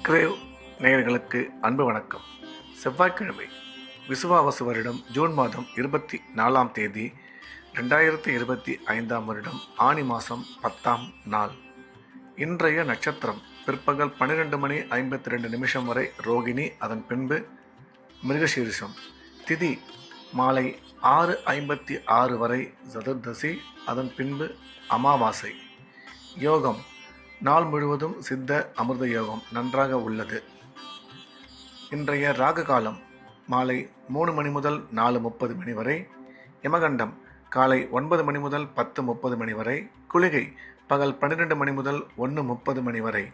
Grave நேயர்களுக்கு அன்பு வணக்கம். செவ்வாய்க்கிழமை விசுவாவசு வருடம் ஜூன் மாதம் 24ஆம் தேதி 2025ஆம் வருடம் ஆனி மாதம் 10ஆம் நாள். இன்றைய நட்சத்திரம் பிற்பகல் 12 மணி 52 நிமிஷம் வரை ரோகிணி, அதன் பின்பு மிருகசீரிஷம். திதி மாலை 6:56 வரை சதுர்தசி, அதன் பின்பு அமாவாசை. யோகம் நாள் முழுவதும் சித்த அமிர்த யோகம் நன்றாக உள்ளது. இன்றைய ராகு காலம் மாலை 3 மணி முதல் 4:30 மணி வரை, யமகண்டம் காலை 9 மணி முதல் 10:30 மணி வரை, குளிகை பகல் 12 மணி முதல் 1:30 மணி வரை.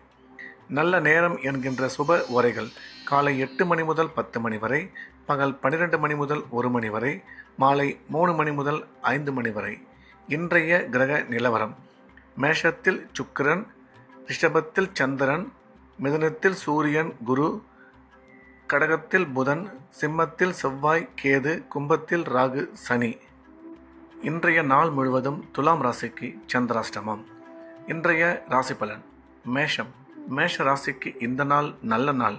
நல்ல நேரம் என்கின்ற சுப உரைகள் காலை 8 மணி முதல் 10 மணி வரை, பகல் 12 மணி முதல் 1 மணி வரை, மாலை 3 மணி முதல் 5 மணி வரை. இன்றைய கிரக நிலவரம்: மேஷத்தில் சுக்கிரன், ரிஷபத்தில் சந்திரன், மிதுனத்தில் சூரியன் குரு, கடகத்தில் புதன், சிம்மத்தில் செவ்வாய் கேது, கும்பத்தில் ராகு சனி. இன்றைய நாள் முழுவதும் துலாம் ராசிக்கு சந்திராஷ்டமம். இன்றைய ராசி பலன்: மேஷம். மேஷ ராசிக்கு இந்த நாள் நல்ல நாள்,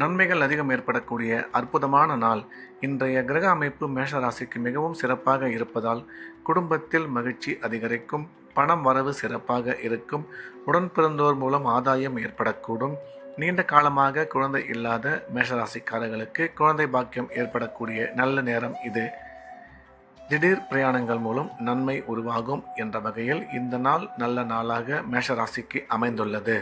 நன்மைகள் அதிகம் ஏற்படக்கூடிய அற்புதமான நாள். இன்றைய கிரக அமைப்பு மேஷ ராசிக்கு மிகவும் சிறப்பாக இருப்பதால் குடும்பத்தில் மகிழ்ச்சி அதிகரிக்கும், பணம் வரவு சிறப்பாக இருக்கும், உடன் பிறந்தோர் மூலம் ஆதாயம் ஏற்படக்கூடும். நீண்ட காலமாக குழந்தை இல்லாத மேஷராசிக்காரர்களுக்கு குழந்தை பாக்கியம் ஏற்படக்கூடிய நல்ல நேரம் இது. திடீர் பிரயாணங்கள் மூலம் நன்மை உருவாகும் என்ற வகையில் இந்த நாள் நல்ல நாளாக மேஷராசிக்கு அமைந்துள்ளது.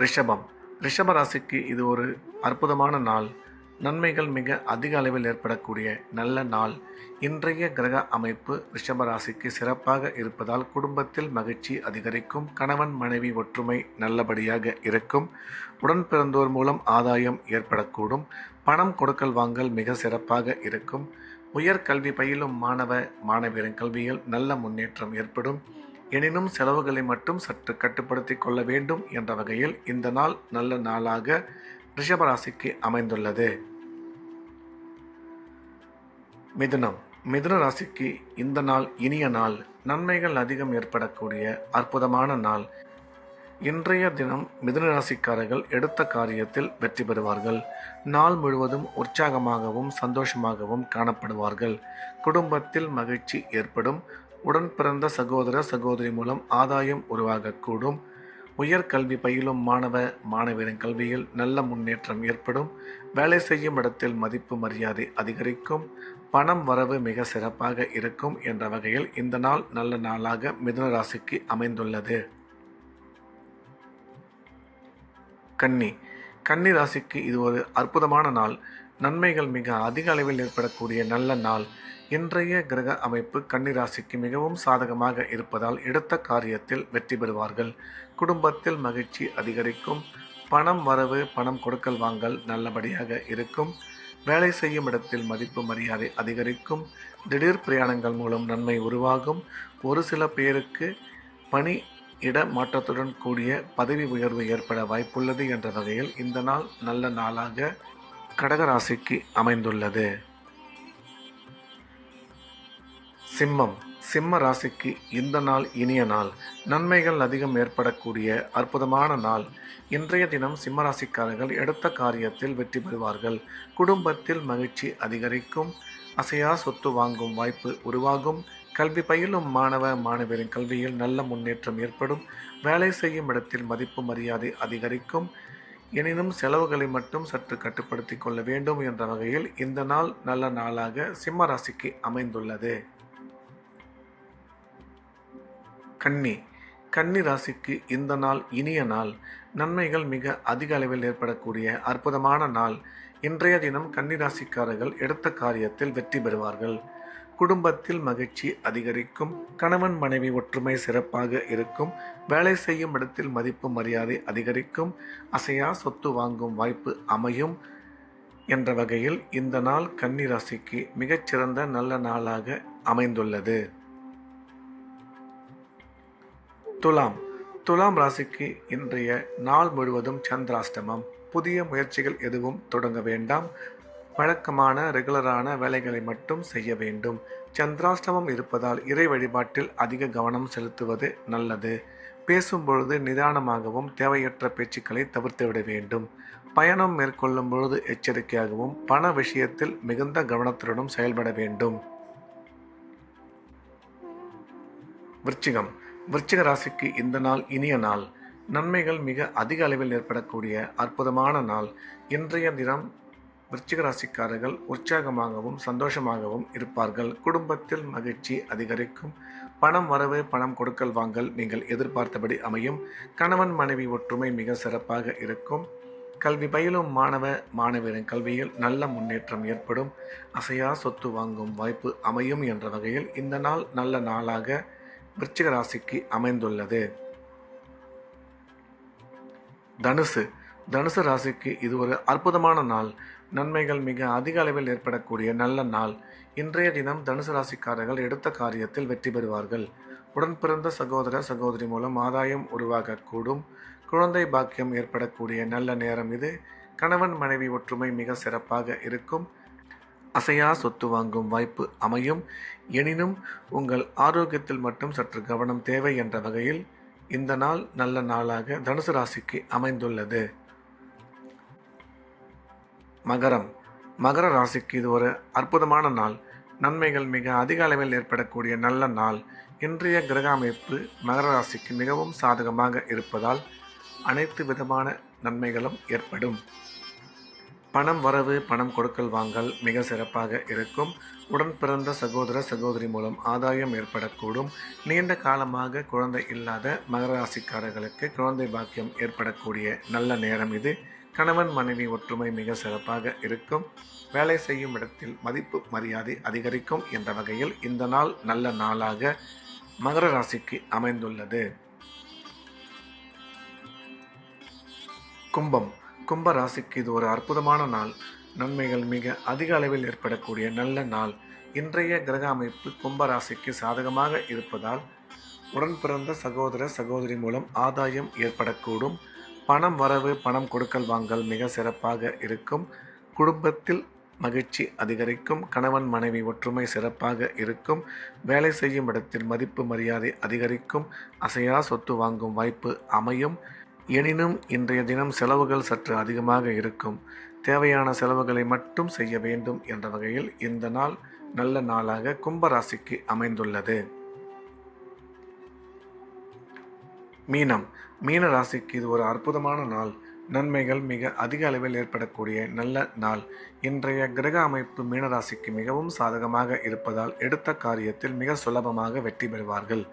ரிஷபம். ரிஷப ராசிக்கு இது ஒரு அற்புதமான நாள், நன்மைகள் மிக அதிக அளவில் ஏற்படக்கூடிய நல்ல நாள். இன்றைய கிரக அமைப்பு ரிஷபராசிக்கு சிறப்பாக இருப்பதால் குடும்பத்தில் மகிழ்ச்சி அதிகரிக்கும், கணவன் மனைவி ஒற்றுமை நல்லபடியாக இருக்கும், உடன் பிறந்தோர் மூலம் ஆதாயம் ஏற்படக்கூடும், பணம் கொடுக்கல் வாங்கல் மிக சிறப்பாக இருக்கும், உயர் கல்வி பயிலும் மாணவ மாணவியரின் கல்வியில் நல்ல முன்னேற்றம் ஏற்படும். எனினும் செலவுகளை மட்டும் சற்று கட்டுப்படுத்தி கொள்ள வேண்டும் என்ற வகையில் இந்த நாள் நல்ல நாளாக ரிஷபராசிக்கு அமைந்துள்ளது. மிதுனம். மிதுன ராசிக்கு இந்த நாள் இனிய நாள், நன்மைகள் அதிகம் ஏற்படக்கூடிய அற்புதமான நாள். இன்றைய தினம் மிதுன ராசிக்காரர்கள் எடுத்த காரியத்தில் வெற்றி பெறுவார்கள். நாள் முழுவதும் உற்சாகமாகவும் சந்தோஷமாகவும் காணப்படுவார்கள். குடும்பத்தில் மகிழ்ச்சி ஏற்படும், உடன் பிறந்த சகோதர சகோதரி மூலம் ஆதாயம் உருவாகக்கூடும், உயர் கல்வி பயிலும் மாணவ மாணவியரின் கல்வியில் நல்ல முன்னேற்றம் ஏற்படும், வேலை செய்யும் இடத்தில் மதிப்பு மரியாதை அதிகரிக்கும், பணம் வரவு மிக சிறப்பாக இருக்கும் என்ற வகையில் இந்த நாள் நல்ல நாளாக மிதுன ராசிக்கு அமைந்துள்ளது. கன்னி. கன்னி ராசிக்கு இது ஒரு அற்புதமான நாள், நன்மைகள் மிக அதிக அளவில் ஏற்படக்கூடிய நல்ல நாள். இன்றைய கிரக அமைப்பு கன்னி ராசிக்கு மிகவும் சாதகமாக இருப்பதால் எடுத்த காரியத்தில் வெற்றி பெறுவார்கள். குடும்பத்தில் மகிழ்ச்சி அதிகரிக்கும், பணம் வரவு பணம் கொடுக்கல் வாங்கல் நல்லபடியாக இருக்கும், வேலை செய்யும் இடத்தில் மதிப்பு மரியாதை அதிகரிக்கும், திடீர் பிரயாணங்கள் மூலம் நன்மை உருவாகும், ஒரு சில பேருக்கு பணி இட மாற்றத்துடன் கூடிய பதவி உயர்வு ஏற்பட வாய்ப்புள்ளது என்ற வகையில் இந்த நாள் நல்ல நாளாக கடகராசிக்கு அமைந்துள்ளது. சிம்மம். சிம்ம ராசிக்கு இந்த நாள் இனிய நாள், நன்மைகள் அதிகம் ஏற்படக்கூடிய அற்புதமான நாள். இன்றைய தினம் சிம்மராசிக்காரர்கள் எடுத்த காரியத்தில் வெற்றி பெறுவார்கள். குடும்பத்தில் மகிழ்ச்சி அதிகரிக்கும், அசையா சொத்து வாங்கும் வாய்ப்பு உருவாகும், கல்வி பயிலும் மாணவ மாணவியரின் கல்வியில் நல்ல முன்னேற்றம் ஏற்படும், வேலை செய்யும் இடத்தில் மதிப்பு மரியாதை அதிகரிக்கும். எனினும் செலவுகளை மட்டும் சற்று கட்டுப்படுத்தி கொள்ள வேண்டும் என்ற வகையில் இந்த நாள் நல்ல நாளாக சிம்ம ராசிக்கு அமைந்துள்ளது. கன்னி. கன்னி ராசிக்கு இந்த நாள் இனிய நாள், நன்மைகள் மிக அதிக அளவில் ஏற்படக்கூடிய அற்புதமான நாள். இன்றைய தினம் கன்னி ராசிக்காரர்கள் எடுத்த காரியத்தில் வெற்றி பெறுவார்கள். குடும்பத்தில் மகிழ்ச்சி அதிகரிக்கும், கணவன் மனைவி ஒற்றுமை சிறப்பாக இருக்கும், வேலை செய்யும் இடத்தில் மதிப்பு மரியாதை அதிகரிக்கும், அசையா சொத்து வாங்கும் வாய்ப்பு அமையும் என்ற வகையில் இந்த நாள் கன்னி ராசிக்கு மிகச்சிறந்த நல்ல நாளாக அமைந்துள்ளது. துலாம். துலாம் ராசிக்கு இன்றைய நாள் முழுவதும் சந்திராஷ்டமம். புதிய முயற்சிகள் எதுவும் தொடங்க வேண்டாம், வழக்கமான ரெகுலரான வேலைகளை மட்டும் செய்ய வேண்டும். சந்திராஷ்டமம் இருப்பதால் இறை வழிபாட்டில் அதிக கவனம் செலுத்துவது நல்லது. பேசும்பொழுது நிதானமாகவும் தேவையற்ற பேச்சுக்களை தவிர்த்துவிட வேண்டும். பயணம் மேற்கொள்ளும் பொழுது எச்சரிக்கையாகவும் பண விஷயத்தில் மிகுந்த கவனத்துடனும் செயல்பட வேண்டும். விருச்சிகம். விருச்சிக ராசிக்கு இந்த நாள் இனிய நாள். நன்மைகள் மிக அதிக அளவில் ஏற்படக்கூடிய அற்புதமான நாள். இன்றைய தினம் விருச்சிக ராசிக்காரர்கள் உற்சாகமாகவும் சந்தோஷமாகவும் இருப்பார்கள். குடும்பத்தில் மகிழ்ச்சி அதிகரிக்கும். பணம் வரவு, பணம் கொடுக்கல் வாங்கல் நீங்கள் எதிர்பார்த்தபடி அமையும். கணவன் மனைவி ஒற்றுமை மிக சிறப்பாக இருக்கும். கல்வி பயிலும் மாணவரின் கல்வியில் நல்ல முன்னேற்றம் ஏற்படும். அசையா சொத்து வாங்கும் வாய்ப்பு அமையும் என்ற வகையில் இந்த நாள் நல்ல நாளாக விருச்சிக ராசிக்கு அமைந்துள்ளது. தனுசு. தனுசு ராசிக்கு இது ஒரு அற்புதமான நாள். நன்மைகள் மிக அதிக அளவில் ஏற்படக்கூடிய நல்ல நாள். இன்றைய தினம் தனுசு ராசிக்காரர்கள் எடுத்த காரியத்தில் வெற்றி பெறுவார்கள். உடன் பிறந்த சகோதர சகோதரி மூலம் ஆதாயம் உருவாகக்கூடும். குழந்தை பாக்கியம் ஏற்படக்கூடிய நல்ல நேரம் இது. கணவன் மனைவி ஒற்றுமை மிக சிறப்பாக இருக்கும். அசையா சொத்து வாங்கும் வாய்ப்பு அமையும். எனினும் உங்கள் ஆரோக்கியத்தில் மட்டும் சற்று கவனம் தேவை என்ற வகையில் இந்த நாள் நல்ல நாளாக தனுசு ராசிக்கு அமைந்துள்ளது. மகரம். மகர ராசிக்கு இது ஒரு அற்புதமான நாள். நன்மைகள் மிக அதிக அளவில் ஏற்படக்கூடிய நல்ல நாள். இன்றைய கிரக அமைப்பு மகர ராசிக்கு மிகவும் சாதகமாக இருப்பதால் அனைத்து விதமான நன்மைகளும் ஏற்படும். பணம் வரவு, பணம் கொடுக்கல் வாங்கல் மிக சிறப்பாக இருக்கும். உடன் பிறந்த சகோதர சகோதரி மூலம் ஆதாயம் ஏற்படக்கூடும். நீண்ட காலமாக குழந்தை இல்லாத மகர ராசிக்காரர்களுக்கு குழந்தை பாக்கியம் ஏற்படக்கூடிய நல்ல நேரம் இது. கணவன் மனைவி ஒற்றுமை மிக சிறப்பாக இருக்கும். வேலை செய்யும் இடத்தில் மதிப்பு மரியாதை அதிகரிக்கும் என்ற வகையில் இந்த நாள் நல்ல நாளாக மகர ராசிக்கு அமைந்துள்ளது. கும்பம். கும்ப ராசிக்கு இது ஒரு அற்புதமான நாள். நன்மைகள் மிக அதிக அளவில் ஏற்படக்கூடிய நல்ல நாள். இன்றைய கிரக அமைப்பு கும்ப ராசிக்கு சாதகமாக இருப்பதால் உடன் பிறந்த சகோதர சகோதரி மூலம் ஆதாயம் ஏற்படக்கூடும். பணம் வரவு, பணம் கொடுக்கல் வாங்கல் மிக சிறப்பாக இருக்கும். குடும்பத்தில் மகிழ்ச்சி அதிகரிக்கும். கணவன் மனைவி ஒற்றுமை சிறப்பாக இருக்கும். வேலை செய்யும் இடத்தில் மதிப்பு மரியாதை அதிகரிக்கும். அசையா சொத்து வாங்கும் வாய்ப்பு அமையும். எனினும் இன்றைய தினம் செலவுகள் சற்று அதிகமாக இருக்கும். தேவையான செலவுகளை மட்டும் செய்ய வேண்டும் என்ற வகையில் இந்த நாள் நல்ல நாளாக கும்பராசிக்கு அமைந்துள்ளது. மீனம். மீன ராசிக்கு இது ஒரு அற்புதமான நாள். நன்மைகள் மிக அதிக அளவில் ஏற்படக்கூடிய நல்ல நாள். இன்றைய கிரக அமைப்பு மீனராசிக்கு மிகவும் சாதகமாக இருப்பதால் எடுத்த காரியத்தில் மிக சுலபமாக வெற்றி பெறுவார்கள்.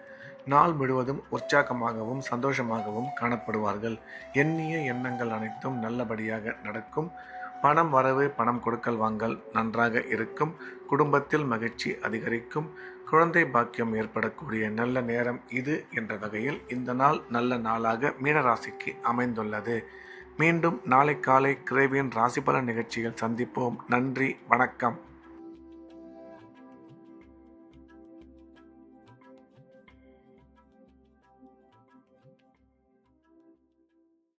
நாள் முழுவதும் உற்சாகமாகவும் சந்தோஷமாகவும் காணப்படுவார்கள். எண்ணிய எண்ணங்கள் அனைத்தும் நல்லபடியாக நடக்கும். பணம் வரவு, பணம் கொடுக்கல் வாங்கல் நன்றாக இருக்கும். குடும்பத்தில் மகிழ்ச்சி அதிகரிக்கும். குழந்தை பாக்கியம் ஏற்படக்கூடிய நல்ல நேரம் இது என்ற வகையில் இந்த நாள் நல்ல நாளாக மீனராசிக்கு அமைந்துள்ளது. மீண்டும் நாளை காலை கிரேவியன் ராசிபலன் நிகழ்ச்சியில் சந்திப்போம். நன்றி, வணக்கம்.